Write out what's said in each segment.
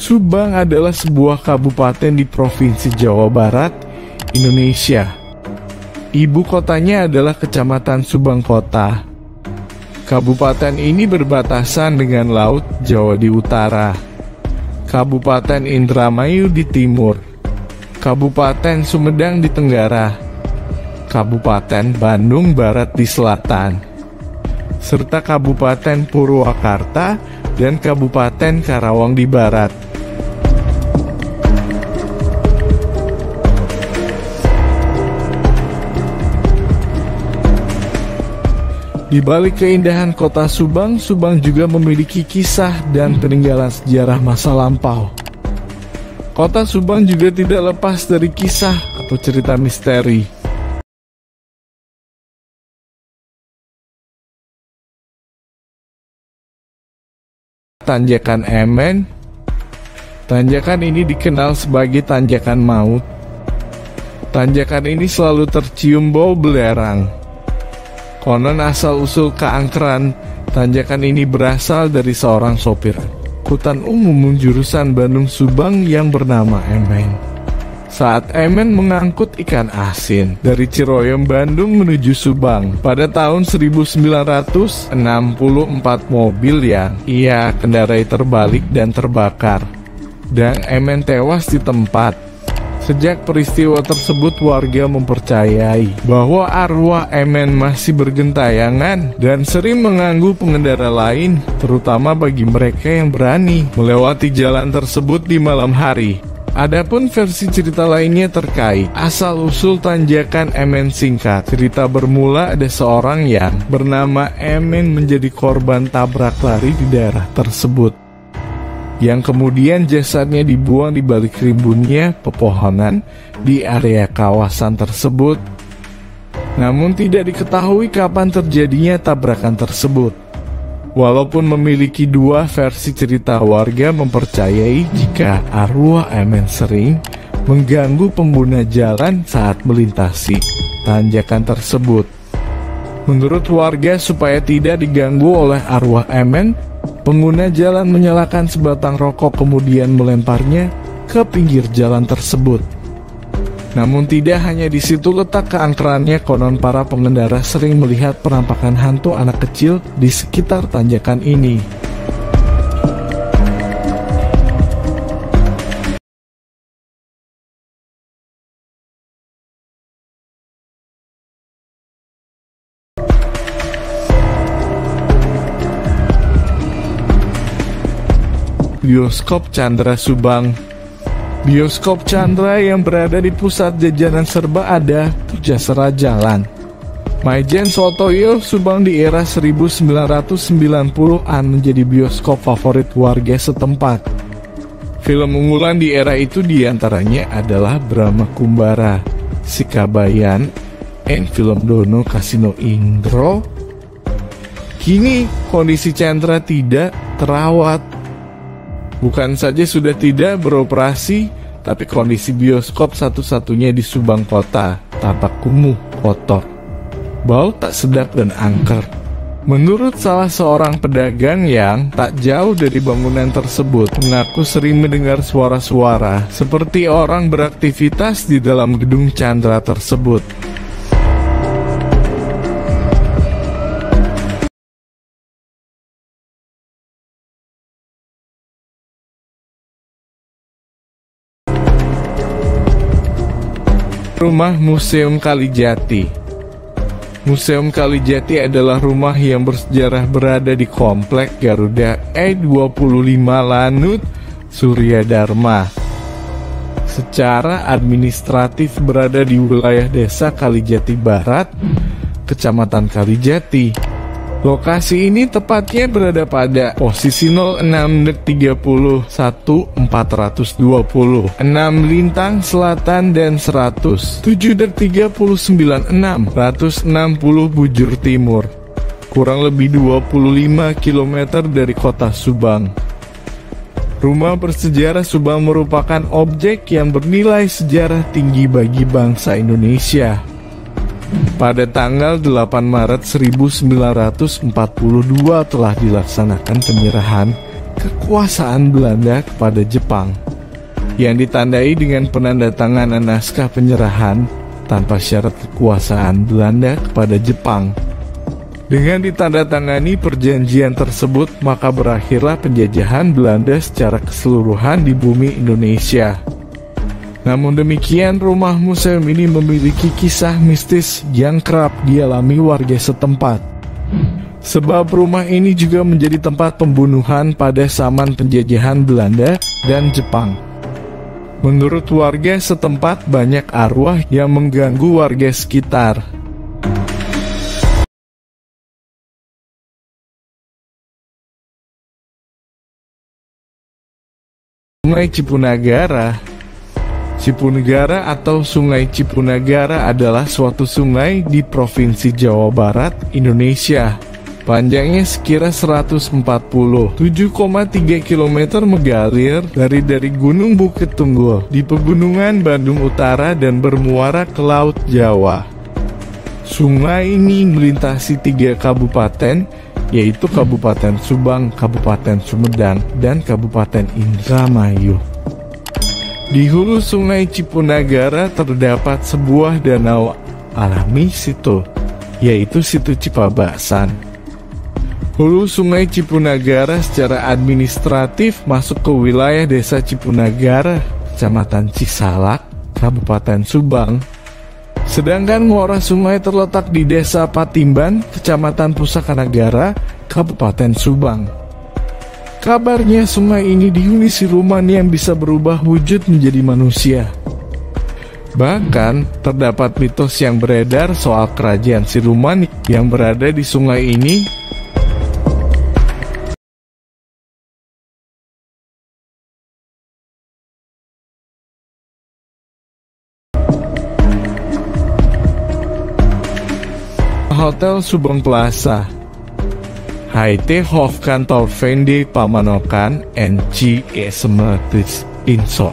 Subang adalah sebuah kabupaten di Provinsi Jawa Barat, Indonesia. Ibu kotanya adalah Kecamatan Subang Kota. Kabupaten ini berbatasan dengan Laut Jawa di utara, Kabupaten Indramayu di timur, Kabupaten Sumedang di tenggara, Kabupaten Bandung Barat di selatan, serta Kabupaten Purwakarta dan Kabupaten Karawang di barat. Di balik keindahan kota Subang, Subang juga memiliki kisah dan peninggalan sejarah masa lampau. Kota Subang juga tidak lepas dari kisah atau cerita misteri. Tanjakan Emen. Tanjakan ini dikenal sebagai tanjakan maut. Tanjakan ini selalu tercium bau belerang. Konon asal-usul keangkeran tanjakan ini berasal dari seorang sopir angkutan umum jurusan Bandung Subang yang bernama Emen. Saat Emen mengangkut ikan asin dari Ciroyom Bandung menuju Subang pada tahun 1964, mobil yang ia kendarai terbalik dan terbakar, dan Emen tewas di tempat. Sejak peristiwa tersebut, warga mempercayai bahwa arwah Emen masih bergentayangan dan sering mengganggu pengendara lain, terutama bagi mereka yang berani melewati jalan tersebut di malam hari. Adapun versi cerita lainnya terkait asal-usul tanjakan Emen singkat. Cerita bermula ada seorang yang bernama Emen menjadi korban tabrak lari di daerah tersebut, yang kemudian jasadnya dibuang di balik rimbunnya pepohonan di area kawasan tersebut. Namun tidak diketahui kapan terjadinya tabrakan tersebut. Walaupun memiliki dua versi cerita, warga mempercayai jika arwah Emen sering mengganggu pengguna jalan saat melintasi tanjakan tersebut. Menurut warga, supaya tidak diganggu oleh arwah Emen, pengguna jalan menyalakan sebatang rokok kemudian melemparnya ke pinggir jalan tersebut. Namun tidak hanya di situ letak keangkerannya, konon para pengendara sering melihat penampakan hantu anak kecil di sekitar tanjakan ini. Bioskop Chandra Subang. Bioskop Chandra yang berada di pusat jajanan serba ada Pujasera Jalan, Maijen Sotoyo, Subang di era 1990-an menjadi bioskop favorit warga setempat. Film unggulan di era itu diantaranya adalah Brahma Kumbara, Sikabayan, dan film Dono Kasino Indro. Kini kondisi Chandra tidak terawat. Bukan saja sudah tidak beroperasi, tapi kondisi bioskop satu-satunya di Subang Kota tampak kumuh, kotor, bau tak sedap dan angker. Menurut salah seorang pedagang yang tak jauh dari bangunan tersebut, mengaku sering mendengar suara-suara seperti orang beraktivitas di dalam gedung Chandra tersebut. Rumah Museum Kalijati. Museum Kalijati adalah rumah yang bersejarah berada di Komplek Garuda E25 Lanut, Surya Dharma. Secara administratif berada di wilayah Desa Kalijati Barat, Kecamatan Kalijati. Lokasi ini tepatnya berada pada posisi 06-31-420, 6 lintang selatan dan 107-39-660 bujur timur, kurang lebih 25 km dari kota Subang. Rumah bersejarah Subang merupakan objek yang bernilai sejarah tinggi bagi bangsa Indonesia. Pada tanggal 8 Maret 1942 telah dilaksanakan penyerahan kekuasaan Belanda kepada Jepang, yang ditandai dengan penandatanganan naskah penyerahan tanpa syarat kekuasaan Belanda kepada Jepang. Dengan ditandatangani perjanjian tersebut, maka berakhirlah penjajahan Belanda secara keseluruhan di bumi Indonesia. Namun demikian, rumah museum ini memiliki kisah mistis yang kerap dialami warga setempat. Sebab rumah ini juga menjadi tempat pembunuhan pada zaman penjajahan Belanda dan Jepang. Menurut warga setempat, banyak arwah yang mengganggu warga sekitar. Sungai Cipunagara. Cipunagara atau Sungai Cipunagara adalah suatu sungai di Provinsi Jawa Barat, Indonesia. Panjangnya sekira 147,3 km mengalir dari Gunung Bukit Tunggul di Pegunungan Bandung Utara dan bermuara ke Laut Jawa. Sungai ini melintasi 3 kabupaten, yaitu Kabupaten Subang, Kabupaten Sumedang, dan Kabupaten Indramayu. Di hulu Sungai Cipunagara terdapat sebuah danau alami situ, yaitu Situ Cipabasan. Hulu Sungai Cipunagara secara administratif masuk ke wilayah Desa Cipunagara, Kecamatan Cisalak, Kabupaten Subang. Sedangkan muara sungai terletak di Desa Patimban, Kecamatan Pusakanagara, Kabupaten Subang. Kabarnya sungai ini dihuni siluman yang bisa berubah wujud menjadi manusia. Bahkan terdapat mitos yang beredar soal kerajaan siluman yang berada di sungai ini. Hotel Subang Plaza, HT Hofkantor Vende Pamanokan NC Assemblees Inson.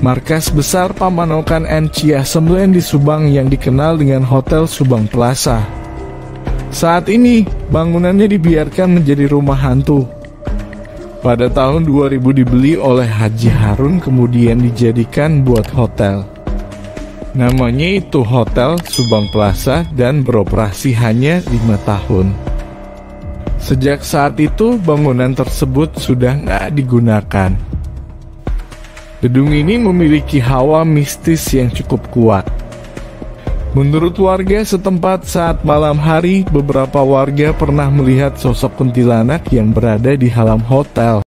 Markas besar Pamanokan NC Assemblees di Subang yang dikenal dengan Hotel Subang Plaza. Saat ini, bangunannya dibiarkan menjadi rumah hantu. Pada tahun 2000 dibeli oleh Haji Harun kemudian dijadikan buat hotel. Namanya itu Hotel Subang Plaza dan beroperasi hanya 5 tahun. Sejak saat itu bangunan tersebut sudah nggak digunakan. Gedung ini memiliki hawa mistis yang cukup kuat. Menurut warga setempat saat malam hari, beberapa warga pernah melihat sosok kuntilanak yang berada di halaman hotel.